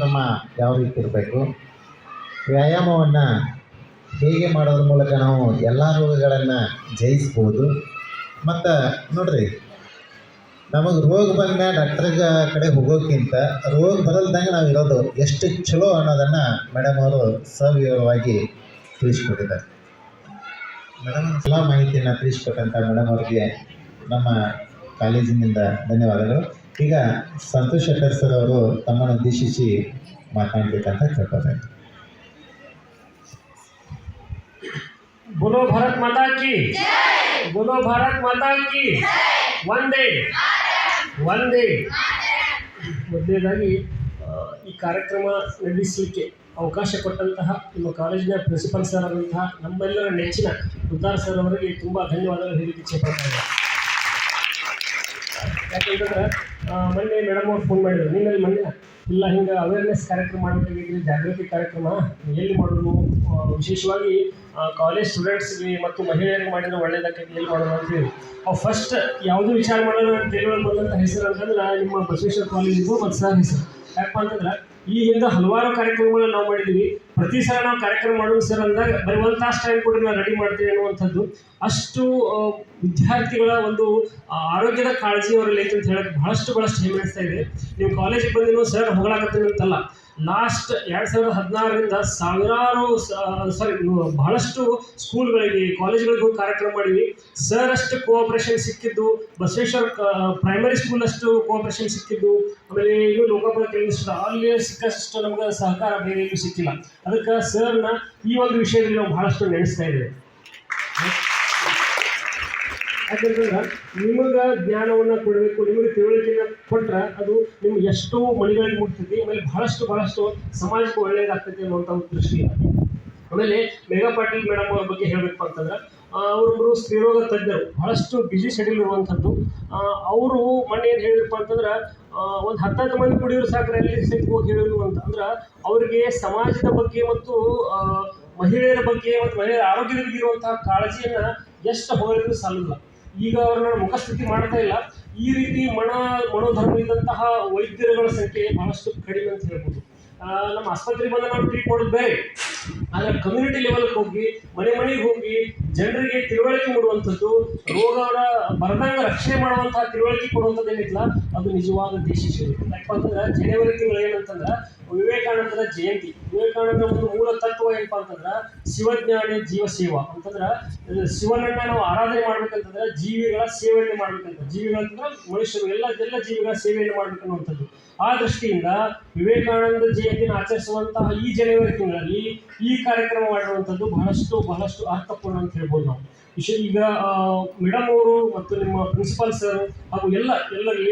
ಕ್ರಮ ಯಾವ ರೀತಿ ಇರಬೇಕು, ವ್ಯಾಯಾಮವನ್ನು ಹೇಗೆ ಮಾಡೋದ್ರ ಮೂಲಕ ನಾವು ಎಲ್ಲ ರೋಗಗಳನ್ನು ಜಯಿಸ್ಬೋದು. ಮತ್ತು ನೋಡ್ರಿ, ನಮಗೆ ರೋಗ ಬಂದ ಡಾಕ್ಟ್ರಿಗೆ ಕಡೆ ಹೋಗೋಕ್ಕಿಂತ ರೋಗ ಬರಲ್ದಂಗೆ ನಾವು ಇರೋದು ಎಷ್ಟು ಚಲೋ ಅನ್ನೋದನ್ನು ಮೇಡಮ್ ಅವರು ಸವಿವರವಾಗಿ ತಿಳಿಸ್ಕೊಟ್ಟಿದ್ದಾರೆ. ಮೇಡಮ್ ಎಲ್ಲ ಮಾಹಿತಿಯನ್ನು ತಿಳಿಸ್ಕೊಟ್ಟಂಥ ಮೇಡಮ್ ಅವರಿಗೆ ನಮ್ಮ ಕಾಲೇಜಿನಿಂದ ಧನ್ಯವಾದಗಳು. ಈಗ ಸಂತೋಷ್ ಶೆಟ್ಟರ್ ಸರ್ ಅವರು ತಮ್ಮನ್ನು ಉದ್ದೇಶಿಸಿ ಮಾತನಾಡಬೇಕಂತ ಕೇಳ್ತಾರೆ. बोलो भारत माता की, बोलो भारत माता की, ವಂದೇ ವಂದೇ. ಮೊದಲನೇದಾಗಿ ಈ ಕಾರ್ಯಕ್ರಮ ನಡೆಸಲಿಕ್ಕೆ ಅವಕಾಶ ಕೊಟ್ಟಂತಹ ನಿಮ್ಮ ಕಾಲೇಜಿನ ಪ್ರಿನ್ಸಿಪಲ್ ಸರ್ ಆದಂತಹ ನಮ್ಮೆಲ್ಲರ ನೆಚ್ಚಿನ ಉದ್ದಾರ್ ಸರ್ ಅವರಿಗೆ ತುಂಬ ಧನ್ಯವಾದಗಳು ಹೇಳಲಿಕ್ಕೆ ಇಚ್ಛೆಪಡ್ತಾರೆ. ಯಾಕಂತಂದ್ರೆ ಮೊನ್ನೆ ಮೇಡಮ್ ಅವ್ರು ಫೋನ್ ಮಾಡಿದ್ರು, ನೀನಲ್ಲಿ ಮೊನ್ನೆ ಇಲ್ಲ ಹಿಂಗೆ ಅವೇರ್ನೆಸ್ ಕಾರ್ಯಕ್ರಮ ಮಾಡಬೇಕಾಗಿದ್ರಿ, ಜಾಗೃತಿ ಕಾರ್ಯಕ್ರಮ ಎಲ್ಲಿ ಮಾಡೋದು, ವಿಶೇಷವಾಗಿ ಕಾಲೇಜ್ ಸ್ಟೂಡೆಂಟ್ಸ್ಗೆ ಮತ್ತು ಮಹಿಳೆಯರಿಗೆ ಮಾಡಿದ್ರೆ ಒಳ್ಳೇದಾಗ್ತದೆ, ಎಲ್ಲಿ ಮಾಡೋದು ಅಂತ ಹೇಳಿ ಅವು ಫಸ್ಟ್ ಯಾವುದೂ ವಿಚಾರ ಮಾಡೋದು ಅಂತ ಹೇಳಿ ಬಂದಂಥ ಹೆಸರು ಅಂತಂದ್ರೆ ನಿಮ್ಮ ಬಸವೇಶ್ವರ ಕಾಲೇಜಿಗೂ ಮತ್ತು ಸರ್ ಹೆಸರು. ಯಾಕಪ್ಪ ಅಂತಂದ್ರೆ ಈ ಹಿಂದೆ ಹಲವಾರು ಕಾರ್ಯಕ್ರಮಗಳನ್ನ ನಾವು ಮಾಡಿದ್ದೀವಿ. ಪ್ರತಿ ಸಲ ನಾವು ಕಾರ್ಯಕ್ರಮ ಮಾಡೋದು ಸರ್ ಅಂದಾಗ ಬರೀ ಒಂದು ತಾಸು ಟೈಮ್ ಕೊಡಿ ನಾವು ರೆಡಿ ಮಾಡ್ತೀವಿ ಅನ್ನುವಂಥದ್ದು. ಅಷ್ಟು ವಿದ್ಯಾರ್ಥಿಗಳ ಒಂದು ಆರೋಗ್ಯದ ಕಾಳಜಿ ಅವರಲ್ಲಿ ಐತೆ ಅಂತ ಹೇಳಕ್ಕೆ ಬಹಳಷ್ಟು ಹೆಮ್ಮೆ ಇದೆ. ನೀವು ಕಾಲೇಜಿಗೆ ಬಂದಿರೋ ಸರ್ ಹೊಗಳಾಕತ್ತೀನಿ ಅಂತಲ್ಲ, ಲಾಸ್ಟ್ 2016ರಿಂದ ಸಾವಿರಾರು ಬಹಳಷ್ಟು ಸ್ಕೂಲ್ಗಳಿಗೆ ಕಾಲೇಜ್ಗಳಿಗೂ ಕಾರ್ಯಕ್ರಮ ಮಾಡಿದ್ವಿ. ಸರ್ ಅಷ್ಟು ಕೋಆಪ್ರೇಷನ್ ಸಿಕ್ಕಿದ್ದು, ಬಸವೇಶ್ವರ ಪ್ರೈಮರಿ ಸ್ಕೂಲ್ ಅಷ್ಟು ಕೋಆಪ್ರೇಷನ್ ಸಿಕ್ಕಿದ್ದು, ಆಮೇಲೆ ಇದು ಲೋಕಾಪುರ ಕೇಂದ್ರ ಅಲ್ಲಿ ಸಿಕ್ಕಷ್ಟು ನಮ್ಗೆ ಸಹಕಾರ ಬೇರೆ ಎಲ್ಲೂ ಸಿಕ್ಕಿಲ್ಲ. ಅದಕ್ಕೆ ಸರ್ನ ಈ ಒಂದು ವಿಷಯದಲ್ಲಿ ನಾವು ಬಹಳಷ್ಟು ನೆನೆಸ್ತಾ ಇದ್ದೇವೆ. ಯಾಕಂತಂದ್ರೆ ನಿಮಗೆ ಜ್ಞಾನವನ್ನು ಕೊಡಬೇಕು, ನಿಮಗೆ ತಿಳುವಳಿಕೆಯನ್ನು ಕೊಟ್ಟರೆ ಅದು ನಿಮ್ಗೆ ಎಷ್ಟೋ ಮನೆಗಳಿಗೆ ಮುಟ್ತೈತಿ, ಆಮೇಲೆ ಬಹಳಷ್ಟು ಸಮಾಜಕ್ಕೆ ಒಳ್ಳೆಯದಾಗ್ತೈತಿ ಅನ್ನುವಂಥ ಒಂದು ದೃಷ್ಟಿಯಿಂದ. ಆಮೇಲೆ ಮೇಘಾ ಪಾಟೀಲ್ ಮೇಡಮ್ ಅವ್ರ ಬಗ್ಗೆ ಹೇಳಬೇಕು ಅಂತಂದ್ರೆ ಅವರೊಬ್ಬರು ಸ್ತ್ರೀರೋಗ ತಜ್ಞರು, ಬಹಳಷ್ಟು ಬಿಜಿ ಶೆಡ್ಯೂಲ್ ಇರುವಂಥದ್ದು. ಅವರು ಮೊನ್ನೆ ಏನು ಹೇಳಿರಪ್ಪ ಅಂತಂದ್ರೆ ಒಂದು 10 ಮಂದಿ ಕುಡಿಯೋರು ಸಾಕು ಎಲ್ಲಿ ಸಹಿತ ಹೋಗಿ ಹೇಳಿರು ಅಂತ. ಅಂದ್ರೆ ಅವರಿಗೆ ಸಮಾಜದ ಬಗ್ಗೆ ಮತ್ತು ಮಹಿಳೆಯರ ಬಗ್ಗೆ ಮತ್ತು ಮಹಿಳೆಯರ ಆರೋಗ್ಯದ ಬಗ್ಗೆ ಇರುವಂತಹ ಕಾಳಜಿಯನ್ನು ಎಷ್ಟು ಹೊಗಳಿದ್ರು ಸಾಲಲ್ಲ. ಈಗ ಅವ್ರನ್ನ ಮುಖಸ್ಥಿತಿ ಮಾಡ್ತಾ ಇಲ್ಲ. ಈ ರೀತಿ ಮನೋಧರ್ಮ ಇದ್ದಂತಹ ವೈದ್ಯರುಗಳ ಸಂಖ್ಯೆ ಬಹಳಷ್ಟು ಕಡಿಮೆ ಅಂತ ಹೇಳ್ಬೋದು. ನಮ್ಮ ಆಸ್ಪತ್ರೆಗೆ ಬಂದ ನಾವು ಟ್ರೀಟ್ ಮಾಡೋದು ಬೇರೆ, ಆದರೆ ಕಮ್ಯುನಿಟಿ ಲೆವೆಲ್ಗೆ ಹೋಗಿ ಮನೆಗೆ ಹೋಗಿ ಜನರಿಗೆ ತಿಳುವಳಿಕೆ ಮೂಡುವಂಥದ್ದು, ರೋಗವರ ಬರದಂಗೆ ರಕ್ಷಣೆ ಮಾಡುವಂತಹ ತಿಳುವಳಿಕೆ ಕೊಡುವಂಥದ್ದು ಏನಿಲ್ಲ, ಅದು ನಿಜವಾದ ದೇಶ ಸೇವೆ. ಯಾಕಪ್ಪ ಅಂತಂದ್ರೆ ಜನವರಿ ತಿಂಗಳು ಏನಂತಂದ್ರೆ ವಿವೇಕಾನಂದರ ಜಯಂತಿ. ವಿವೇಕಾನಂದರ ಒಂದು ಮೂಲ ತತ್ವ ಏನಪ್ಪ ಅಂತಂದ್ರೆ ಶಿವಜ್ಞಾನಿ ಜೀವ ಸೇವಾ ಅಂತಂದ್ರೆ ಶಿವನನ್ನ ನಾವು ಆರಾಧನೆ ಮಾಡ್ಬೇಕಂತಂದ್ರೆ ಜೀವಿಗಳ ಸೇವೆಯನ್ನು ಮಾಡ್ಬೇಕಂತ. ಜೀವಿಗಳಂತಂದ್ರೆ ಮನುಷ್ಯರು ಎಲ್ಲ ಜೀವಿಗಳ ಸೇವೆಯನ್ನು ಮಾಡ್ಬೇಕನ್ನುವಂಥದ್ದು. ಆ ದೃಷ್ಟಿಯಿಂದ ವಿವೇಕಾನಂದ ಜಯಂತಿನ ಆಚರಿಸುವಂತಹ ಈ ಜನವರಿ ತಿಂಗಳಲ್ಲಿ ಈ ಕಾರ್ಯಕ್ರಮ ಮಾಡಿರುವಂಥದ್ದು ಬಹಳಷ್ಟು ಅರ್ಥಪೂರ್ಣ ಅಂತ ಹೇಳ್ಬೋದು ನಾವು. ಈಗ ಮೇಡಮ್ ಅವರು ಮತ್ತು ನಿಮ್ಮ ಪ್ರಿನ್ಸಿಪಾಲ್ ಸರ್ ಹಾಗೂ ಎಲ್ಲ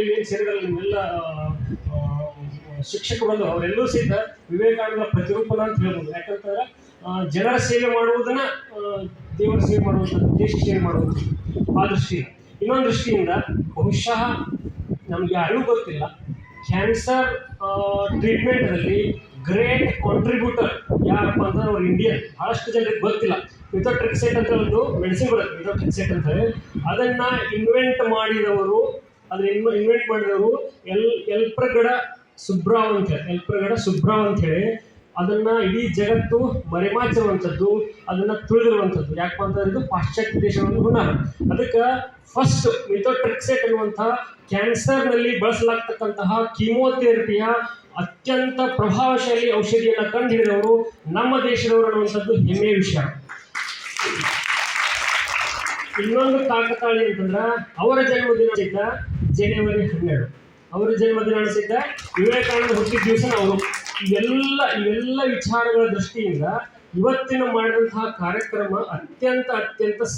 ಏನು ಸೇರಿದಲ್ಲ ನಿಮ್ಮೆಲ್ಲ ಶಿಕ್ಷಕರು ಅವರೆಲ್ಲರೂ ಸಹಿತ ವಿವೇಕಾನಂದ ಪ್ರತಿರೂಪಣ ಅಂತ ಹೇಳ್ಬೋದು. ಯಾಕಂತಂದ್ರೆ ಜನರ ಸೇವೆ ಮಾಡುವುದನ್ನ ದೇವರ ಸೇವೆ ಮಾಡುವಂಥದ್ದು, ದೇಶ ಸೇವೆ ಮಾಡುವಂಥದ್ದು. ಆ ದೃಷ್ಟಿಯಿಂದ ಇನ್ನೊಂದು ದೃಷ್ಟಿಯಿಂದ ಬಹುಶಃ ನಮ್ಗೆ ಯಾರಿಗೂ ಗೊತ್ತಿಲ್ಲ, ಕ್ಯಾನ್ಸರ್ ಟ್ರೀಟ್ಮೆಂಟ್ನಲ್ಲಿ ಗ್ರೇಟ್ ಕಾಂಟ್ರಿಬ್ಯೂಟರ್ ಯಾರಪ್ಪ ಅಂತಂದ್ರೆ ಅವ್ರು ಇಂಡಿಯನ್. ಬಹಳಷ್ಟು ಜನರಿಗೆ ಗೊತ್ತಿಲ್ಲ. ಮಿಥೋಟ್ರೆಕ್ಸೇಟ್ ಅಂತ ಒಂದು ಮೆಡಿಸಿನ್ ಬರುತ್ತೆ, ಮಿಥೋಟ್ರೆಕ್ಸೇಟ್ ಅಂತ ಹೇಳಿ. ಅದನ್ನ ಇನ್ವೆಂಟ್ ಮಾಡಿದವರು ಎಲ್ಪ್ರಗಡ ಸುಬ್ರಾವ್ ಅಂತ ಹೇಳಿ ಅದನ್ನ ಇಡೀ ಜಗತ್ತು ಮರೆಮಾಚಿರುವಂಥದ್ದು, ಅದನ್ನ ತುಳಿದಿರುವಂಥದ್ದು. ಯಾಕಪ್ಪ ಅಂತಂದ್ರೆ ಇದು ಪಾಶ್ಚಾತ್ಯ ದೇಶವನ್ನು ಹುನ್ನಾರ. ಅದಕ್ಕೆ ಫಸ್ಟ್ ಮಿಥೋಟ್ರೆಕ್ಸೇಟ್ ಅನ್ನುವಂತಹ ಕ್ಯಾನ್ಸರ್ನಲ್ಲಿ ಬಳಸಲಾಗ್ತಕ್ಕಂತಹ ಕೀಮೋಥೆರಪಿಯ ಅತ್ಯಂತ ಪ್ರಭಾವಶಾಲಿ ಔಷಧಿಯನ್ನು ಕಂಡುಹಿಡಿದವರು ನಮ್ಮ ದೇಶದವರು ಅನ್ನುವಂಥದ್ದು ಹೆಮ್ಮೆಯ ವಿಷಯ. ಇನ್ನೊಂದು ಕಾಕತಾಳಿ ಅಂತಂದ್ರೆ ಅವರ ಜನ್ಮದಿನ ಸಹಿತ ಜನವರಿ 12. ಅವರ ಜನ್ಮದಿನ ಸಹಿತ ವಿವೇಕಾನಂದ ಹುಟ್ಟಿದ ದಿವಸ ಅವರು. ಇವೆಲ್ಲ ವಿಚಾರಗಳ ದೃಷ್ಟಿಯಿಂದ ಇವತ್ತಿನ ಮಾಡಿದಂತಹ ಕಾರ್ಯಕ್ರಮ ಅತ್ಯಂತ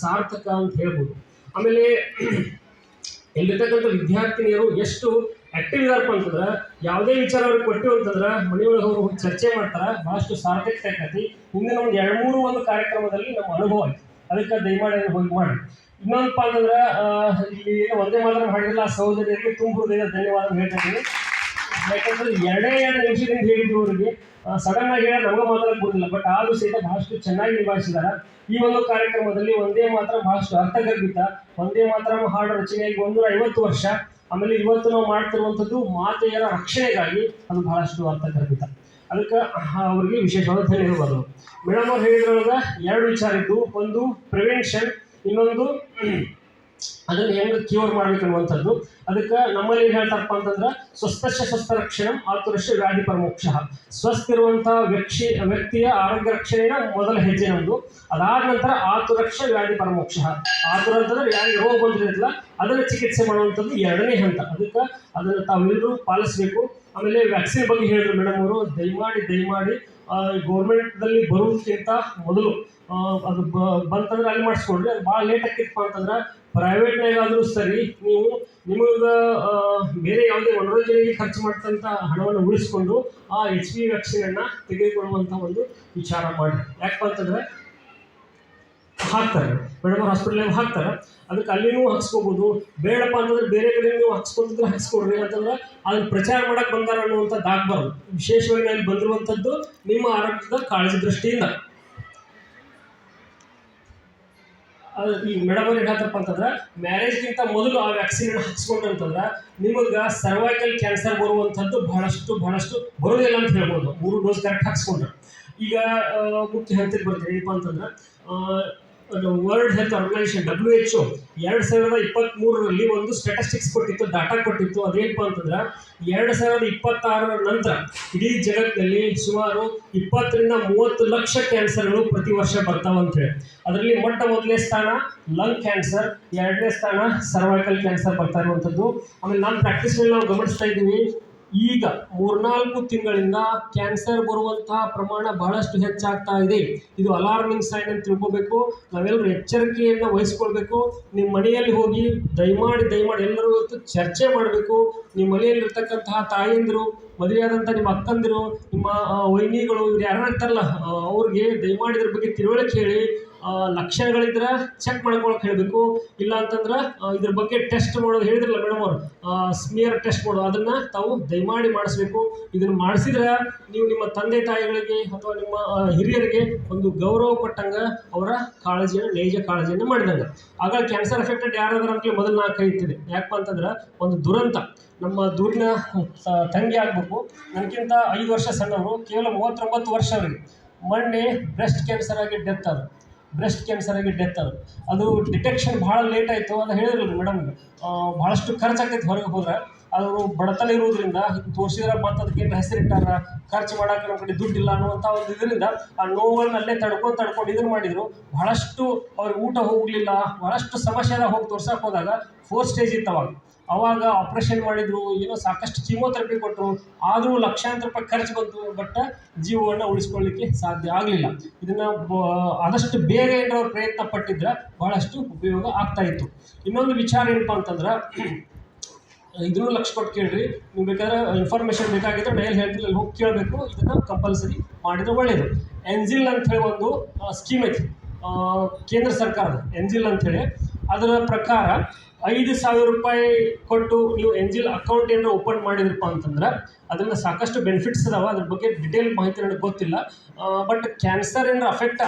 ಸಾರ್ಥಕ ಅಂತ ಹೇಳ್ಬೋದು. ಆಮೇಲೆ ಇಲ್ಲಿರ್ತಕ್ಕಂಥ ವಿದ್ಯಾರ್ಥಿನಿಯರು ಎಷ್ಟು ಆಕ್ಟಿವ್ ಇದಾರಪ್ಪ ಅಂತಂದ್ರೆ ಯಾವುದೇ ವಿಚಾರ ಅವ್ರಿಗೆ ಕೊಟ್ಟಿವಿ ಅಂತಂದ್ರೆ ಮನೆಯೊಳಗೆ ಅವರು ಚರ್ಚೆ ಮಾಡ್ತಾರೆ, ಬಹಳಷ್ಟು ಸಾರ್ಥಕತೆ ಆಗ್ತೈತಿ. ಹಿಂದಿನ ಒಂದು 2-3 ಕಾರ್ಯಕ್ರಮದಲ್ಲಿ ನಮ್ಮ ಅನುಭವ ಆಯ್ತು. ಅದಕ್ಕೆ ದಯಮಾಡಿ ಹೋಗಿ ಮಾಡಿ. ಇನ್ನೊಂದಪ್ಪ ಅಂತಂದ್ರೆ ಇಲ್ಲಿ ಒಂದೇ ಮಾತ್ರ ಮಾಡಿಲ್ಲ, ಸಹೋದರಿಯರಿಗೆ ತುಂಬ ಧನ್ಯವಾದ ಹೇಳ್ತಾ ಇದ್ದೀನಿ. ಯಾಕಂದ್ರೆ 2 ನಿಮಿಷದಿಂದ ಹೇಳಿದ್ರು ಅವರಿಗೆ ಸಡನ್ ಆಗಿ ಹೇಳಿ ನಮಗೆ ಮಾತಾಡಕ್ಕೆ ಬರೋದಿಲ್ಲ, ಬಟ್ ಆದರೂ ಸಹಿತ ಬಹಳಷ್ಟು ಚೆನ್ನಾಗಿ ನಿಭಾಯಿಸಿದ್ದಾರೆ. ಈ ಒಂದು ಕಾರ್ಯಕ್ರಮದಲ್ಲಿ ಒಂದೇ ಮಾತ್ರ ಬಹಳಷ್ಟು ಅರ್ಥಗರ್ಭಿತ. ಒಂದೇ ಮಾತ್ರ ಹಾಡು ರಚನೆಯಾಗಿ 150 ವರ್ಷ. ಆಮೇಲೆ ಇವತ್ತು ನಾವು ಮಾಡ್ತಿರುವಂಥದ್ದು ಮಾತೆಯರ ರಕ್ಷಣೆಗಾಗಿ, ಅದು ಬಹಳಷ್ಟು ಅರ್ಥಗರ್ಭಿತ. ಅದಕ್ಕೆ ಅವ್ರಿಗೆ ವಿಶೇಷವಾದ ಧನ್ಯವಾದಗಳು. ಮೇಡಮ್ ಅವ್ರು ಹೇಳಿದ್ರೊಳಗೆ 2 ವಿಚಾರ ಇದ್ದು, ಒಂದು ಪ್ರಿವೆನ್ಷನ್, ಇನ್ನೊಂದು ಅದನ್ನು ಹೆಂಗೆ ಕ್ಯೂರ್ ಮಾಡ್ಬೇಕು ಅನ್ನುವಂಥದ್ದು. ಅದಕ್ಕೆ ನಮ್ಮಲ್ಲಿ ಏನು ಹೇಳ್ತಾರಪ್ಪ ಅಂತಂದ್ರೆ ಸ್ವಸ್ಥಶ್ಯ ಸ್ವಸ್ಥ ರಕ್ಷಣೆ ಆತುರಶ್ಯ ವ್ಯಾಧಿ ಪರಮೋಕ್ಷ. ಸ್ವಸ್ಥ ಇರುವಂಥ ವ್ಯಕ್ತಿಯ ಆರೋಗ್ಯ ರಕ್ಷಣೆಯ ಮೊದಲ ಹೆಜ್ಜೆ ನಮ್ಮದು. ಅದಾದ ನಂತರ ಆತುರಕ್ಷ ವ್ಯಾಧಿ ಪರಮೋಕ್ಷ. ಆತುರ ಅಂತಂದ್ರೆ ಯಾರಿಗೆ ರೋಗ ಬಂದಿರಲಿಲ್ಲ ಅದನ್ನು ಚಿಕಿತ್ಸೆ ಮಾಡುವಂಥದ್ದು 2ನೇ ಹಂತ. ಅದಕ್ಕೆ ಅದನ್ನು ತಾವೆಲ್ಲರೂ ಪಾಲಿಸಬೇಕು. ಆಮೇಲೆ ವ್ಯಾಕ್ಸಿನ್ ಬಗ್ಗೆ ಹೇಳಿದ್ರು ಮೇಡಮ್ ಅವರು, ದಯಮಾಡಿ ಗೌರ್ಮೆಂಟ್ದಲ್ಲಿ ಬರೋದಕ್ಕಿಂತ ಮೊದಲು ಅದು ಬಂತಂದ್ರೆ ಅಲ್ಲಿ ಮಾಡಿಸ್ಕೊಂಡ್ರಿ. ಅದು ಭಾಳ ಲೇಟ್ ಆಗಿತ್ತಪ್ಪ ಅಂತಂದ್ರೆ ಪ್ರೈವೇಟ್ನಾಗಾದರೂ ಸರಿ ನಿಮಗೆ ಬೇರೆ ಯಾವುದೇ ಮನೋರಂಜನೆಗೆ ಖರ್ಚು ಮಾಡ್ತಂಥ ಹಣವನ್ನು ಉಳಿಸ್ಕೊಂಡು ಆ HPV ವ್ಯಾಕ್ಸಿನನ್ನು ತೆಗೆದುಕೊಳ್ಳುವಂಥ ಒಂದು ವಿಚಾರ ಮಾಡಿ. ಯಾಕಪ್ಪ ಅಂತಂದರೆ ಹಾಕ್ತಾರೆ ಮೇಡಮ್ ಅವ್ರು, ಹಾಸ್ಪಿಟಲ್ನಾಗ ಹಾಕ್ತಾರೆ. ಅದಕ್ಕೆ ಅಲ್ಲಿನೂ ಹಾಕ್ಸ್ಕೋಬೋದು. ಬೇಡಪ್ಪ ಅಂತಂದ್ರೆ ಬೇರೆ ಕಡೆ ನೀವು ಹಾಕ್ಸ್ಕೊಂಡಿದ್ರೆ ಹಾಕ್ಸ್ಕೊಡ್ರಿ ಅಂತಂದ್ರೆ ಅದನ್ನು ಪ್ರಚಾರ ಮಾಡಕ್ಕೆ ಬಂದಾರ ಅನ್ನುವಂಥದ್ದು ಆಗಬಾರ್ದು. ವಿಶೇಷವಾಗಿ ಅಲ್ಲಿ ಬಂದಿರುವಂಥದ್ದು ನಿಮ್ಮ ಆರೋಗ್ಯದ ಕಾಳಜಿ ದೃಷ್ಟಿಯಿಂದ. ಈ ಮೇಡಮ್ ಅವ್ರು ಹೇಳ್ತಾರಪ್ಪ ಅಂತಂದ್ರೆ ಮ್ಯಾರೇಜ್ಗಿಂತ ಮೊದಲು ಆ ವ್ಯಾಕ್ಸಿನ್ ಹಾಕ್ಸ್ಕೊಂಡ್ರೆ ಅಂತಂದ್ರೆ ನಿಮಗೆ ಸರ್ವೈಕಲ್ ಕ್ಯಾನ್ಸರ್ ಬರುವಂಥದ್ದು ಬಹಳಷ್ಟು ಬರೋದಿಲ್ಲ ಅಂತ ಹೇಳ್ಬೋದು, 3 ಡೋಸ್ ಕರೆಕ್ಟ್ ಹಾಕ್ಸ್ಕೊಂಡ್ರೆ. ಈಗ ಮುಖ್ಯ ಹಂತಕ್ಕೆ ಬರ್ತೀವಿ ಏನಪ್ಪ ಅಂತಂದ್ರೆ ವರ್ಲ್ಡ್ ಹೆಲ್ತ್ ಆರ್ಗನೈಸೇಷನ್ WHO 2023ರಲ್ಲಿ ಒಂದು ಸ್ಟ್ಯಾಟಿಸ್ಟಿಕ್ಸ್ ಕೊಟ್ಟಿತ್ತು, ಡಾಟಾ ಕೊಟ್ಟಿತ್ತು. ಅದೇನಪ್ಪ ಅಂತಂದ್ರೆ 2026 ನಂತರ ಇಡೀ ಜಗತ್ತಿನಲ್ಲಿ ಸುಮಾರು 20 ರಿಂದ 30 ಲಕ್ಷ ಕ್ಯಾನ್ಸರ್ಗಳು ಪ್ರತಿ ವರ್ಷ ಬರ್ತಾವಂತೇಳಿ. ಅದರಲ್ಲಿ ಮೊದಲನೇ ಸ್ಥಾನ ಲಂಗ್ ಕ್ಯಾನ್ಸರ್, 2ನೇ ಸ್ಥಾನ ಸರ್ವೈಕಲ್ ಕ್ಯಾನ್ಸರ್ ಬರ್ತಾ ಇರುವಂಥದ್ದು. ಆಮೇಲೆ ನಮ್ಮ ಪ್ರಾಕ್ಟೀಸ್ನಲ್ಲಿ ನಾವು ಗಮನಿಸ್ತಾ ಇದ್ದೀವಿ, ಈಗ 3-4 ತಿಂಗಳಿಂದ ಕ್ಯಾನ್ಸರ್ ಬರುವಂತಹ ಪ್ರಮಾಣ ಬಹಳಷ್ಟು ಹೆಚ್ಚಾಗ್ತಾ ಇದೆ. ಇದು ಅಲಾರ್ಮಿಂಗ್ ಸೈನ್ ಅಂತ ತಿಳ್ಕೋಬೇಕು. ನಾವೆಲ್ಲರೂ ಎಚ್ಚರಿಕೆಯನ್ನು ವಹಿಸ್ಕೊಳ್ಬೇಕು. ನಿಮ್ಮ ಮನೆಯಲ್ಲಿ ಹೋಗಿ ದಯಮಾಡಿ ಎಲ್ಲರೂ ಇವತ್ತು ಚರ್ಚೆ ಮಾಡಬೇಕು. ನಿಮ್ಮ ಮನೆಯಲ್ಲಿರ್ತಕ್ಕಂತಹ ತಾಯಂದಿರು, ಮದುವೆಯಾದಂಥ ನಿಮ್ಮ ಅಕ್ಕಂದಿರು, ನಿಮ್ಮ ವೈನಿಗಳು, ಇವ್ರು ಯಾರು ಇರ್ತಾರಲ್ಲ ಅವ್ರಿಗೆ ದಯಮಾಡಿ ಇದ್ರ ಬಗ್ಗೆ ತಿಳುವಳಿಕೆ ಹೇಳಿ. ಲಕ್ಷಣಗಳಿದ್ರೆ ಚೆಕ್ ಮಾಡ್ಕೊಳಕ್ಕೆ ಹೇಳಬೇಕು. ಇಲ್ಲ ಅಂತಂದ್ರೆ ಇದ್ರ ಬಗ್ಗೆ ಟೆಸ್ಟ್ ಮಾಡೋದು ಹೇಳಿದ್ರಲ್ಲ ಮೇಡಮ್ ಅವರು, ಸ್ಮಿಯರ್ ಟೆಸ್ಟ್ ಮಾಡೋದು, ಅದನ್ನು ತಾವು ದಯಮಾಡಿ ಮಾಡಿಸ್ಬೇಕು. ಇದನ್ನು ಮಾಡಿಸಿದ್ರೆ ನೀವು ನಿಮ್ಮ ತಂದೆ ತಾಯಿಗಳಿಗೆ ಅಥವಾ ನಿಮ್ಮ ಹಿರಿಯರಿಗೆ ಒಂದು ಗೌರವ ಕೊಟ್ಟಂಗೆ, ಅವರ ನೈಜ ಕಾಳಜಿಯನ್ನು ಮಾಡಿದಂಗೆ. ಆಗ ಕ್ಯಾನ್ಸರ್ ಅಫೆಕ್ಟೆಡ್ ಯಾರಾದ್ರೂ ಅಂತಲೇ ಮೊದಲು ನಾನು ಕರೀತೀನಿ. ಯಾಕಪ್ಪ ಅಂತಂದ್ರೆ ಒಂದು ದುರಂತ. ನಮ್ಮ ದೂರಿನ ತಂಗಿ ಆಗಬೇಕು, ನನಗಿಂತ 5 ವರ್ಷ ಸಣ್ಣವರು, ಕೇವಲ 39 ವರ್ಷ ಅವರಿಗೆ ಮೊನ್ನೆ ಬ್ರೆಸ್ಟ್ ಕ್ಯಾನ್ಸರ್ ಆಗಿ ಡೆತ್ ಅದು. ಅದು ಡಿಟೆಕ್ಷನ್ ಭಾಳ ಲೇಟ್ ಆಯಿತು. ಅದು ಹೇಳಿದ್ರಲ್ಲ ಮೇಡಮ್, ಭಾಳಷ್ಟು ಖರ್ಚಾಗ್ತೈತೆ ಹೊರಗೆ ಹೋದ್ರೆ. ಅವರು ಬಡತನ ಇರೋದ್ರಿಂದ ತೋರಿಸಿದ್ರೆ ಮತ್ತು ಅದಕ್ಕೆ ಹೆಸರಿಟ್ಟಾರ, ಖರ್ಚು ಮಾಡೋಕೆ ನಮ್ಮ ಕಡೆ ದುಡ್ಡಿಲ್ಲ ಅನ್ನುವಂಥ ಒಂದು ಇದರಿಂದ ಆ ನೋವುಗಳನ್ನ ಅಲ್ಲೇ ತಡ್ಕೊಂಡು ಇದನ್ನು ಮಾಡಿದರು. ಭಾಳಷ್ಟು ಅವ್ರಿಗೆ ಊಟ ಹೋಗಲಿಲ್ಲ, ಭಾಳಷ್ಟು ಸಮಸ್ಯೆದಾಗ ಹೋಗಿ ತೋರ್ಸಕ್ಕೆ ಹೋದಾಗ 4 ಸ್ಟೇಜ್ ಇತ್ತು. ಅವಾಗ ಆಪ್ರೇಷನ್ ಮಾಡಿದರು, ಏನೋ ಸಾಕಷ್ಟು ಕೀಮೋಥೆರಪಿ ಕೊಟ್ಟರು. ಆದರೂ ಲಕ್ಷಾಂತರ ರೂಪಾಯಿ ಖರ್ಚು ಬಂತು, ಬಟ್ ಜೀವವನ್ನು ಉಳಿಸ್ಕೊಳ್ಳಿಕ್ಕೆ ಸಾಧ್ಯ ಆಗಲಿಲ್ಲ. ಇದನ್ನು ಆದಷ್ಟು ಬೇಗ ಏನಾದ್ರು ಅವ್ರು ಪ್ರಯತ್ನ ಪಟ್ಟಿದ್ರೆ ಬಹಳಷ್ಟು ಉಪಯೋಗ ಆಗ್ತಾಯಿತ್ತು. ಇನ್ನೊಂದು ವಿಚಾರ ಏನಪ್ಪ ಅಂತಂದ್ರೆ, ಇದನ್ನು ಲಕ್ಷ ಕೊಟ್ಟು ಕೇಳ್ರಿ. ನೀವು ಬೇಕಾದ್ರೆ ಇನ್ಫಾರ್ಮೇಷನ್ ಬೇಕಾಗಿದ್ರೆ ಡೈಲ್ ಹೇಳ್ತಿಲ್ಲ, ಅಲ್ಲಿ ಹೋಗಿ ಕೇಳಬೇಕು. ಇದನ್ನು ಕಂಪಲ್ಸರಿ ಮಾಡಿದರೆ ಒಳ್ಳೆಯದು. ಎನ್ಜಿಲ್ ಅಂಥೇಳಿ ಒಂದು ಸ್ಕೀಮ್ ಐತಿ ಕೇಂದ್ರ ಸರ್ಕಾರದ, ಎನ್ಜಿಲ್ ಅಂಥೇಳಿ. ಅದರ ಪ್ರಕಾರ 5,000 ರೂಪಾಯಿ ಕೊಟ್ಟು ನೀವು ಎನ್ಜಿಲ್ ಅಕೌಂಟ್ ಏನಾರು ಓಪನ್ ಮಾಡಿದ್ರಪ್ಪ ಅಂತಂದ್ರೆ ಅದರಿಂದ ಸಾಕಷ್ಟು ಬೆನಿಫಿಟ್ಸ್ ಅದಾವೆ. ಅದ್ರ ಬಗ್ಗೆ ಡಿಟೇಲ್ ಮಾಹಿತಿ ನನಗೆ ಗೊತ್ತಿಲ್ಲ. ಬಟ್ ಕ್ಯಾನ್ಸರ್ ಏನಾರು ಅಫೆಕ್ಟ್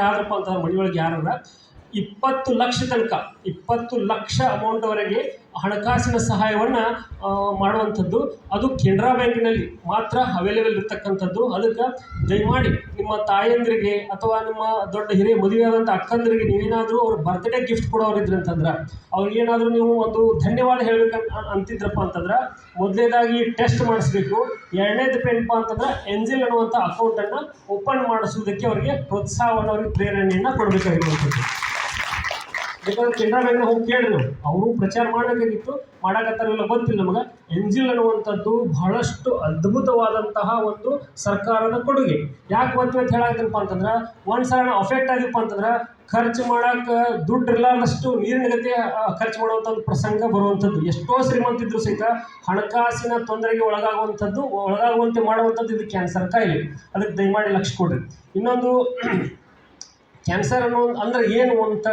ಆದ್ರಪ್ಪ ಅಂತಂದ್ರೆ ಮನೆಯೊಳಗೆ ಯಾರಾರ 20 ಲಕ್ಷ ತನಕ 20 ಲಕ್ಷ ಅಮೌಂಟ್ವರೆಗೆ ಹಣಕಾಸಿನ ಸಹಾಯವನ್ನು ಮಾಡುವಂಥದ್ದು. ಅದು ಕೆನರಾ ಬ್ಯಾಂಕಿನಲ್ಲಿ ಮಾತ್ರ ಅವೈಲೇಬಲ್ ಇರ್ತಕ್ಕಂಥದ್ದು. ಅದಕ್ಕೆ ದಯಮಾಡಿ ನಿಮ್ಮ ತಾಯಂದ್ರಿಗೆ ಅಥವಾ ನಿಮ್ಮ ದೊಡ್ಡ ಹಿರಿಯ ಮದುವೆಯಾದಂಥ ಅಕ್ಕಂದರಿಗೆ ನೀವೇನಾದರೂ ಅವ್ರ ಬರ್ತ್ಡೇ ಗಿಫ್ಟ್ ಕೊಡೋರಿದ್ರಿ ಅಂತಂದ್ರೆ, ಅವ್ರಿಗೇನಾದರೂ ನೀವು ಒಂದು ಧನ್ಯವಾದ ಹೇಳ್ಬೇಕಂತ ಅಂತಿದ್ರಪ್ಪ ಅಂತಂದ್ರೆ, ಮೊದಲನೇದಾಗಿ ಟೆಸ್ಟ್ ಮಾಡಿಸ್ಬೇಕು. 2ನೇದು ಏನಪ್ಪ ಅಂತಂದ್ರೆ ಎನ್ಜಿಲ್ ಅನ್ನುವಂಥ ಅಕೌಂಟನ್ನು ಓಪನ್ ಮಾಡಿಸೋದಕ್ಕೆ ಅವರಿಗೆ ಪ್ರೋತ್ಸಾಹವನ್ನು, ಅವ್ರಿಗೆ ಪ್ರೇರಣೆಯನ್ನು ಕೊಡಬೇಕಾಗಿರುವಂಥದ್ದು. ಬೇಕಾದ್ರೆ ಕೆನರಾ ಬ್ಯಾಂಕ್ನ ಹೋಗಿ ಕೇಳ್ರಿ, ಅವರು ಪ್ರಚಾರ ಮಾಡಬೇಕಾಗಿತ್ತು, ಮಾಡಕತ್ತಾರಿಲ್ಲ ಗೊತ್ತಿಲ್ಲ ನಮಗೆ. ಎನ್ಜಿಲ್ ಅನ್ನುವಂಥದ್ದು ಬಹಳಷ್ಟು ಅದ್ಭುತವಾದಂತಹ ಒಂದು ಸರ್ಕಾರದ ಕೊಡುಗೆ. ಯಾಕೆ ಅಂತ ಹೇಳಾಕತ್ತಪ್ಪ ಅಂತಂದ್ರೆ, ಒಂದ್ಸಲ ನಾವು ಅಫೆಕ್ಟ್ ಆಗಿಪ್ಪ ಅಂತಂದ್ರೆ ಖರ್ಚು ಮಾಡೋಕೆ ದುಡ್ಡು ಇರಲಾರ್ದಷ್ಟು ನೀರಿನ ಗತಿ ಖರ್ಚು ಮಾಡುವಂಥ ಒಂದು ಪ್ರಸಂಗ ಬರುವಂಥದ್ದು. ಎಷ್ಟೋ ಶ್ರೀಮಂತಿದ್ರು ಸಹಿತ ಹಣಕಾಸಿನ ತೊಂದರೆಗೆ ಒಳಗಾಗುವಂತೆ ಮಾಡುವಂಥದ್ದು ಇದು ಕ್ಯಾನ್ಸರ್ ಕಾಯಿಲೆ. ಅದಕ್ಕೆ ದಯಮಾಡಿ ಲಕ್ಷ ಕೊಡ್ರಿ. ಇನ್ನೊಂದು ಕ್ಯಾನ್ಸರ್ ಅಂದ್ರೆ ಏನು ಅಂತ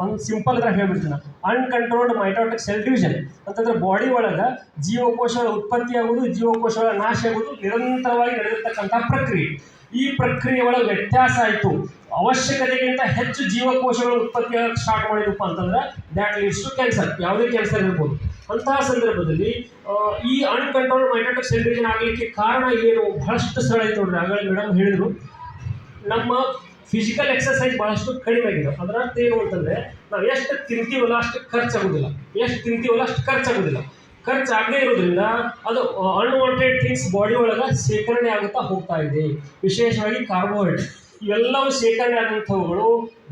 ಒಂದು ಸಿಂಪಲ್ ಆಗಿ ಹೇಳ್ಬಿಡ್ತೀನಿ. ಅನ್ಕಂಟ್ರೋಲ್ಡ್ ಮೈಟೋಟಿಕ್ ಸೆಲ್ ಡಿವಿಷನ್ ಅಂತಂದ್ರೆ ಬಾಡಿ ಒಳಗೆ ಜೀವಕೋಶಗಳ ಉತ್ಪತ್ತಿ ಆಗೋದು, ಜೀವಕೋಶಗಳ ನಾಶ ಆಗೋದು ನಿರಂತರವಾಗಿ ನಡೆದಿರ್ತಕ್ಕಂಥ ಪ್ರಕ್ರಿಯೆ. ಈ ಪ್ರಕ್ರಿಯೆ ಒಳಗೆ ವ್ಯತ್ಯಾಸ ಆಯಿತು, ಅವಶ್ಯಕತೆಗಿಂತ ಹೆಚ್ಚು ಜೀವಕೋಶಗಳ ಉತ್ಪತ್ತಿ ಸ್ಟಾರ್ಟ್ ಮಾಡಿದಪ್ಪ ಅಂತಂದ್ರೆ ದ್ಯಾಟ್ ಲೀಡ್ಸ್ ಟು ಕ್ಯಾನ್ಸರ್. ಯಾವುದೇ ಕ್ಯಾನ್ಸರ್ ಇರ್ಬೋದು. ಅಂತಹ ಸಂದರ್ಭದಲ್ಲಿ ಈ ಅನ್ಕಂಟ್ರೋಲ್ ಮೈಟೋಟಿಕ್ ಸೆಲ್ ಡಿವಿಷನ್ ಆಗಲಿಕ್ಕೆ ಕಾರಣ ಏನು? ಬಹಳಷ್ಟು ಸರಳ ಐತೆ ನೋಡ್ರಿ. ಆಗಲೇ ಮೇಡಮ್ ಹೇಳಿದ್ರು, ನಮ್ಮ ಫಿಸಿಕಲ್ ಎಕ್ಸಸೈಸ್ ಬಹಳಷ್ಟು ಕಡಿಮೆ ಆಗಿದೆ. ಅದರ ಅರ್ಥ ಏನು ಅಂತಂದರೆ, ನಾವು ಎಷ್ಟು ತಿಂತೀವಲ್ಲ ಅಷ್ಟು ಖರ್ಚಾಗೋದಿಲ್ಲ, ಎಷ್ಟು ತಿಂತೀವಲ್ಲ ಅಷ್ಟು ಖರ್ಚಾಗೋದಿಲ್ಲ. ಖರ್ಚಾಗದೇ ಇರೋದ್ರಿಂದ ಅದು ಅನ್ವಾಂಟೆಡ್ ಥಿಂಗ್ಸ್ ಬಾಡಿ ಒಳಗೆ ಶೇಖರಣೆ ಆಗುತ್ತಾ ಹೋಗ್ತಾ ಇದೆ. ವಿಶೇಷವಾಗಿ ಕಾರ್ಬೋಹೈಡ್ರೇಟ್ ಇವೆಲ್ಲವೂ ಶೇಖರಣೆ ಆದಂಥವುಗಳು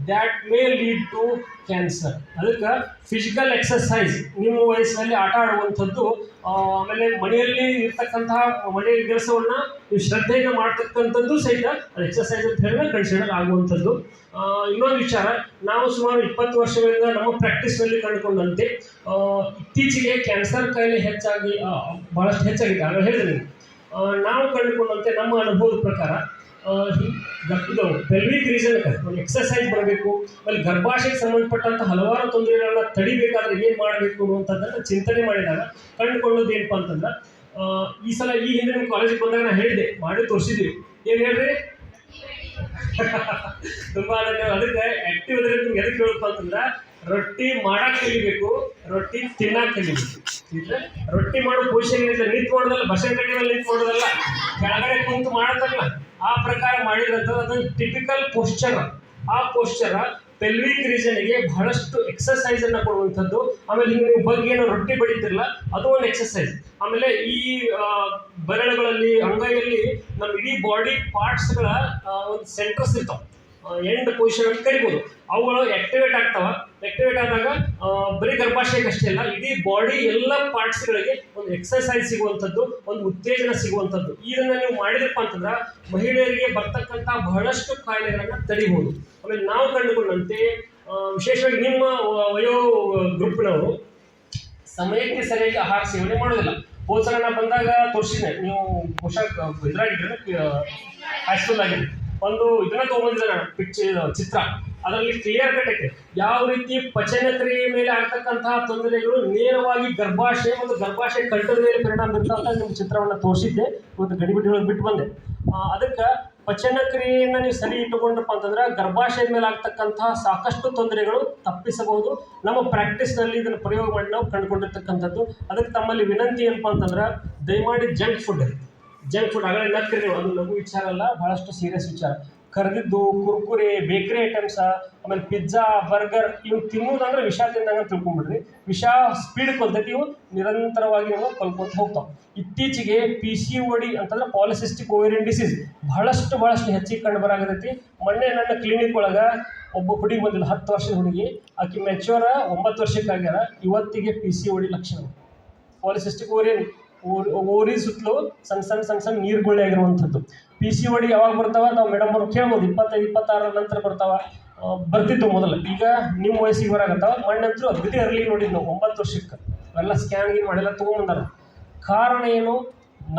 that may lead to cancer. ಅದಕ್ಕೆ ಫಿಸಿಕಲ್ ಎಕ್ಸಸೈಸ್ ನಿಮ್ಮ ವಯಸ್ಸಿನಲ್ಲಿ ಆಟ ಆಡುವಂಥದ್ದು, ಆಮೇಲೆ ಮನೆಯಲ್ಲಿ ಇರ್ತಕ್ಕಂತಹ ಮನೆ ಕೆಲಸವನ್ನು ನೀವು ಶ್ರದ್ಧೆಯಿಂದ ಮಾಡ್ತಕ್ಕಂಥದ್ದು ಸಹಿತ ಅದು ಎಕ್ಸಸೈಸ್ ಅಂತ ಹೇಳಿದ್ರೆ ಕನ್ಸಿಡರ್ ಆಗುವಂಥದ್ದು. ಇನ್ನೊಂದು ವಿಚಾರ, ನಾವು ಸುಮಾರು 20 ವರ್ಷಗಳಿಂದ ನಮ್ಮ ಪ್ರಾಕ್ಟೀಸ್ನಲ್ಲಿ ಕಂಡುಕೊಂಡಂತೆ ಇತ್ತೀಚೆಗೆ ಕ್ಯಾನ್ಸರ್ ಕಾಯಿಲೆ ಹೆಚ್ಚಾಗಿ ಭಾಳಷ್ಟು ಹೆಚ್ಚಾಗಿದೆ. ಆಗ ಹೇಳಿದ್ರೆ ನಾವು ಕಂಡುಕೊಂಡಂತೆ ನಮ್ಮ ಅನುಭವದ ಪ್ರಕಾರ ಇದು ಪೆಲ್ವಿಕ್ ರೀಸನ್ಗೆ ಒಂದು ಎಕ್ಸಸೈಸ್ ಬರಬೇಕು. ಆಮೇಲೆ ಗರ್ಭಾಶಯಕ್ಕೆ ಸಂಬಂಧಪಟ್ಟಂಥ ಹಲವಾರು ತೊಂದರೆಗಳನ್ನ ತಡಿಬೇಕಾದ್ರೆ ಏನು ಮಾಡಬೇಕು ಅನ್ನುವಂಥದ್ದನ್ನು ಚಿಂತನೆ ಮಾಡಿದಾಗ ಕಂಡುಕೊಳ್ಳೋದು ಏನಪ್ಪ ಅಂತಂದ್ರೆ, ಈ ಸಲ ಈ ಹಿಂದೆ ನಿಮ್ಮ ಕಾಲೇಜಿಗೆ ಬಂದಾಗ ನಾನು ಹೇಳಿದ್ದೆ, ಮಾಡಿ ತೋರಿಸಿದ್ವಿ. ಏನು ಹೇಳ್ರಿ? ತುಂಬ ಅದಕ್ಕೆ ಆ್ಯಕ್ಟಿವ್ ಅದ್ರಲ್ಲಿ ನಿಮ್ಗೆ ಎದಕ್ಕೆ ಹೇಳಪ್ಪ ಅಂತಂದ್ರೆ, ರೊಟ್ಟಿ ಮಾಡಕ್ಕೆ ಕಲಿಬೇಕು, ರೊಟ್ಟಿ ತಿನ್ನಕ್ಕೆ ಕಲಿಬೇಕು. ಇದ್ರೆ ರೊಟ್ಟಿ ಮಾಡೋ ಪೊಸಿಷನ್ ಏನಿಲ್ಲ, ನಿಂತು ಮಾಡೋದಲ್ಲ, ಬಸೆ ಕಟ್ಟಿ ಮೇಲೆ ನಿಂತು ಮಾಡೋದಲ್ಲ, ಕೆಳಗಡೆ ಕುಂತು ಮಾಡತ್ತಲ್ಲ, ಆ ಪ್ರಕಾರ ಮಾಡಿದ್ರಂತ ಅದೊಂದು ಟಿಪಿಕಲ್ ಪೋಸ್ಚರ್. ಆ ಪೋಸ್ಚರ ಪೆಲ್ವಿಕ್ ರೀಸನ್ಗೆ ಬಹಳಷ್ಟು ಎಕ್ಸಸೈಸನ್ನು ಕೊಡುವಂಥದ್ದು. ಆಮೇಲೆ ಹಿಂಗೆ ನೀವು ಬಗ್ಗೆ ಏನೋ ರೊಟ್ಟಿ ಬಡಿತಿರಲ್ಲ, ಅದು ಒಂದು ಎಕ್ಸಸೈಸ್. ಆಮೇಲೆ ಈ ಬೆರಳುಗಳಲ್ಲಿ, ಅಂಗೈಯಲ್ಲಿ ನಮ್ಮ ಇಡೀ ಬಾಡಿ ಪಾರ್ಟ್ಸ್ಗಳ ಒಂದು ಸೆಂಟರ್ಸ್ ಇರ್ತಾವೆ, ಎಂಡ್ ಪೊಸಿಷನ್ ಅಂತ ಕರಿಬೋದು. ಅವುಗಳು ಆಕ್ಟಿವೇಟ್ ಆಗ್ತಾವೆ. ಆಕ್ಟಿವೇಟ್ ಆದಾಗ ಬರೀ ಗರ್ಭಾಶಯಕ್ಕೆ ಅಷ್ಟೇ ಅಲ್ಲ, ಇಡೀ ಬಾಡಿ ಎಲ್ಲ ಪಾರ್ಟ್ಸ್ಗಳಿಗೆ ಒಂದು ಎಕ್ಸಸೈಸ್ ಸಿಗುವಂಥದ್ದು, ಒಂದು ಉತ್ತೇಜನ ಸಿಗುವಂಥದ್ದು. ಇದನ್ನು ನೀವು ಮಾಡಿದಪ್ಪ ಅಂತಂದ್ರೆ ಮಹಿಳೆಯರಿಗೆ ಬರ್ತಕ್ಕಂಥ ಬಹಳಷ್ಟು ಕಾಯಿಲೆಗಳನ್ನು ತಡಿಬೋದು. ಆಮೇಲೆ ನಾವು ಕಂಡುಕೊಂಡಂತೆ ವಿಶೇಷವಾಗಿ ನಿಮ್ಮ ವಯೋ ಗ್ರೂಪ್ನವರು ಸಮಯಕ್ಕೆ ಸರಿಯಾಗಿ ಆಹಾರ ಸೇವನೆ ಮಾಡೋದಿಲ್ಲ. ಹೋದ ಸಲ ನಾನು ಬಂದಾಗ ತೋರಿಸಿದ್ದೆ, ನೀವು ಬಹುಶಃ ಇದ್ರಾಗಿದ್ರೆ ಹೈಸ್ಕೂಲ್ ಆಗಿದೆ, ಒಂದು ಇದನ್ನ ತೊಗೊಂಡಿದ್ದೆ ನಾನು ಚಿತ್ರ. ಅದರಲ್ಲಿ ಕ್ಲಿಯರ್ ಕಟ್ ಐತೆ ಯಾವ ರೀತಿ ಪಚನ ಕ್ರಿಯೆ ಮೇಲೆ ಆಗ್ತಕ್ಕಂತಹ ತೊಂದರೆಗಳು ನೇರವಾಗಿ ಗರ್ಭಾಶಯ ಮತ್ತು ಗರ್ಭಾಶಯ ಕಂಠದ ಮೇಲೆ ಪರಿಣಾಮ ಬೀರ್ತಂತ ನಿಮ್ಮ ಚಿತ್ರವನ್ನು ತೋರಿಸಿದ್ದೆ. ಇವತ್ತು ಗಡಿಬಿಡಿ ಒಳಗೆ ಬಿಟ್ಟು ಬಂದೆ. ಅದಕ್ಕೆ ಪಚನ ಕ್ರಿಯೆಯನ್ನು ನೀವು ಸರಿ ಇಟ್ಟುಕೊಂಡ್ರಪ್ಪ ಅಂತಂದ್ರೆ ಗರ್ಭಾಶಯದ ಮೇಲೆ ಆಗ್ತಕ್ಕಂತಹ ಸಾಕಷ್ಟು ತೊಂದರೆಗಳು ತಪ್ಪಿಸಬಹುದು. ನಮ್ಮ ಪ್ರಾಕ್ಟೀಸ್ನಲ್ಲಿ ಇದನ್ನು ಪ್ರಯೋಗ ಮಾಡಿ ನಾವು ಕಂಡುಕೊಂಡಿರ್ತಕ್ಕಂಥದ್ದು. ಅದಕ್ಕೆ ತಮ್ಮಲ್ಲಿ ವಿನಂತಿ ಏನಪ್ಪ ಅಂತಂದ್ರೆ, ದಯಮಾಡಿ ಜಂಕ್ ಫುಡ್ ಆಗಲೇ ನಕ್ಕಿರಿ, ಅದು ಲಘು ವಿಚಾರ ಅಲ್ಲ, ಬಹಳಷ್ಟು ಸೀರಿಯಸ್ ವಿಚಾರ. ಕರೆದಿದ್ದು ಕುರ್ಕುರೆ, ಬೇಕ್ರಿ ಐಟಮ್ಸ, ಆಮೇಲೆ ಪಿಜ್ಜಾ, ಬರ್ಗರ್ ಇವು ತಿನ್ನೋದಂದ್ರೆ ವಿಷ ತಿಂದಂಗೆ ತಿಳ್ಕೊಂಡ್ಬಿಡ್ರಿ. ವಿಷ ಸ್ಪೀಡ್ ಕೊಲ್ತೈತಿ, ಇವು ನಿರಂತರವಾಗಿ ನಾವು ಕಲ್ಕೊತ ಹೋಗ್ತಾವೆ. ಇತ್ತೀಚೆಗೆ PCOD ಅಂತಂದ್ರೆ ಪಾಲಿಸಿಸ್ಟಿಕ್ ಓವೇರಿಯನ್ ಡಿಸೀಸ್ ಬಹಳಷ್ಟು ಹೆಚ್ಚಿಗೆ ಕಂಡು ಬರಾಗತೈತಿ. ಮೊನ್ನೆ ನನ್ನ ಕ್ಲಿನಿಕ್ ಒಳಗೆ ಒಬ್ಬ ಹುಡುಗಿ ಬಂದಿಲ್ಲ, 10 ವರ್ಷದ ಹುಡುಗಿ, ಆಕೆ ಮೆಚ್ಯೂರ 9 ವರ್ಷಕ್ಕಾಗ್ಯಾರ. ಇವತ್ತಿಗೆ PCOD ಲಕ್ಷಣ, ಪಾಲಿಸಿಸ್ಟಿಕ್ ಓರಿ ಸುತ್ತಲೂ ಸಣ್ಣ ನೀರುಗುಳ್ಳೆ ಆಗಿರುವಂಥದ್ದು. PCOD ಯಾವಾಗ ಬರ್ತಾವ ನಾವು ಮೇಡಮ್ ಅವ್ರು ಕೇಳ್ಬೋದು, 25-26 ನಂತರ ಬರ್ತಿತ್ತು ಮೊದಲು. ಈಗ ನಿಮ್ಮ ವಯಸ್ಸಿಗೆ ಬರಾಗತ್ತಾವ. ಮಣ್ಣಂತರೂ ಅಗದಿ ಅರ್ಲಿ ನೋಡಿದ್ದು ನಾವು 9 ವರ್ಷಕ್ಕೆ. ಅವೆಲ್ಲ ಸ್ಕ್ಯಾನ್ಗೆ ಮಾಡಿಲ್ಲ ತೊಗೊಂಬಂದಾರ. ಕಾರಣ ಏನು?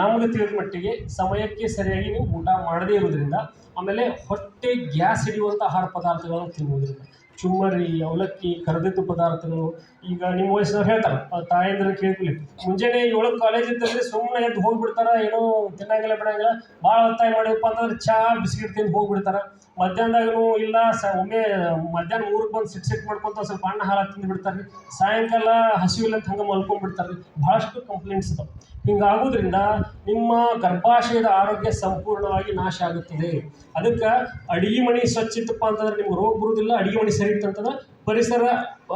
ನಮ್ಗೆ ತಿಳಿದ ಮಟ್ಟಿಗೆ ಸಮಯಕ್ಕೆ ಸರಿಯಾಗಿ ನೀವು ಊಟ ಮಾಡದೇ ಇರೋದ್ರಿಂದ, ಆಮೇಲೆ ಹೊಟ್ಟೆ ಗ್ಯಾಸ್ ಹಿಡಿಯುವಂಥ ಆಹಾರ ಪದಾರ್ಥಗಳನ್ನು ತಿನ್ನುವುದರಿಂದ, ಚುಮ್ಮರಿ, ಅವಲಕ್ಕಿ, ಕರೆದಿದ್ದು ಪದಾರ್ಥಗಳು. ಈಗ ನಿಮ್ಮ ವಯಸ್ಸಿನವ್ರು ಹೇಳ್ತಾರೆ, ತಾಯಂದ್ರೆ ಕೇಳ್ಕೊಳ್ಳಿ, ಮುಂಜಾನೆ 7 ಕಾಲೇಜ್ ಇರ್ತಂದ್ರೆ ಸುಮ್ಮನೆ ಎದ್ದು ಹೋಗಿಬಿಡ್ತಾರೆ, ಏನೋ ತಿನ್ನಂಗಿಲ್ಲ ಬಿಡಂಗಿಲ್ಲ. ಭಾಳ ಒತ್ತಾಯ ಮಾಡಿದಪ್ಪ ಅಂತಂದ್ರೆ ಚಹಾ ಬಿಸ್ಕಿಟ್ ತಿಂದು ಹೋಗಿಬಿಡ್ತಾರೆ. ಮಧ್ಯಾಹ್ನದಾಗೂ ಇಲ್ಲ, ಒಮ್ಮೆ ಮಧ್ಯಾಹ್ನ 3ಕ್ಕೆ ಬಂದು ಸಿಟ್ ಮಾಡ್ಕೊತ ಸ್ವಲ್ಪ ಹಣ್ಣು ಹಾಲು ತಿಂದು ಬಿಡ್ತಾರೆ. ಸಾಯಂಕಾಲ ಹಸಿವಿಲ್ಲ ಅಂತ ಹಂಗೆ ಮಲ್ಕೊಂಡ್ಬಿಡ್ತಾರೆ. ಭಾಳಷ್ಟು ಕಂಪ್ಲೇಂಟ್ಸ್ ಇದಾವೆ. ಹಿಂಗಾಗೋದ್ರಿಂದ ನಿಮ್ಮ ಗರ್ಭಾಶಯದ ಆರೋಗ್ಯ ಸಂಪೂರ್ಣವಾಗಿ ನಾಶ ಆಗುತ್ತದೆ. ಅದಕ್ಕೆ ಅಡುಗೆ ಮನೆ ಸ್ವಚ್ಛ ಇತ್ತಪ್ಪ ಅಂತಂದ್ರೆ ನಿಮ್ಗೆ ರೋಗ ಬರುವುದಿಲ್ಲ. ಅಡುಗೆ ಮನೆ ಸರಿ ಇತ್ತಂತಂದ್ರೆ ಪರಿಸರ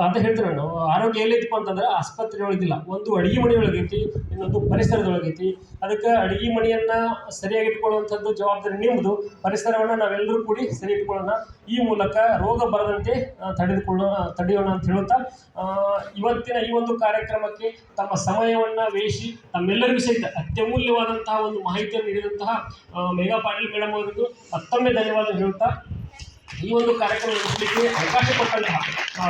ಅಂತ ಹೇಳ್ತೀನಿ ನಾನು. ಆರೋಗ್ಯ ಎಲ್ಲಿತ್ತಪ್ಪ ಅಂತಂದ್ರೆ ಆಸ್ಪತ್ರೆ ಒಳಗಿಲ್ಲ, ಒಂದು ಅಡುಗೆ ಮನೆ ಒಳಗೈತಿ, ಇನ್ನೊಂದು ಪರಿಸರದೊಳಗೈತಿ. ಅದಕ್ಕೆ ಅಡುಗೆ ಮನೆಯನ್ನು ಸರಿಯಾಗಿ ಇಟ್ಕೊಳ್ಳುವಂಥದ್ದು ಜವಾಬ್ದಾರಿ ನಿಮ್ಮದು. ಪರಿಸರವನ್ನು ನಾವೆಲ್ಲರೂ ಕೂಡಿ ಸರಿ ಇಟ್ಕೊಳ್ಳೋಣ. ಈ ಮೂಲಕ ರೋಗ ಬರದಂತೆ ತಡೆಯೋಣ ಅಂತ ಹೇಳುತ್ತಾ, ಇವತ್ತಿನ ಈ ಒಂದು ಕಾರ್ಯಕ್ರಮಕ್ಕೆ ತಮ್ಮ ಸಮಯವನ್ನು ವೇಷಿ ತಮ್ಮೆಲ್ಲರಿಗೂ ಸಹಿತ ಅತ್ಯಮೂಲ್ಯವಾದಂತಹ ಒಂದು ಮಾಹಿತಿಯನ್ನು ನೀಡಿದಂತಹ ಮೇಘಾ ಪಾಟೀಲ್ ಮೇಡಮ್ ಅವರಿಗೂ ಮತ್ತೊಮ್ಮೆ ಧನ್ಯವಾದ ಹೇಳುತ್ತಾ, ಈ ಒಂದು ಕಾರ್ಯಕ್ರಮ ನಡೆಸಲಿಕ್ಕೆ ಅವಕಾಶ ಕೊಟ್ಟಂತಹ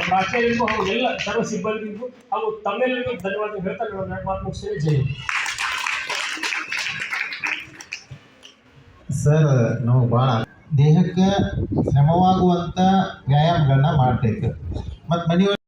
ಪ್ರಾಚಾರ್ಯರಿಗೂ ಹಾಗೂ ಎಲ್ಲ ಸರ್ವ ಸಿಬ್ಬಂದಿಗೂ ಹಾಗೂ ತಮ್ಮೆಲ್ಲರಿಗೂ ಧನ್ಯವಾದ ಹೇಳ್ತಾ ನನ್ನ ಮಾತು ಮುಗಿಸ್ತೇನೆ. ಜೈ ಹಿಂದ್. ಸರ್, ನಾವು ಭಾಳ ದೇಹಕ್ಕೆ ಶ್ರಮವಾಗುವಂಥ ವ್ಯಾಯಾಮಗಳನ್ನ ಮಾಡಬೇಕು. ಮತ್ತು ಮನೆಯೊಳಗೆ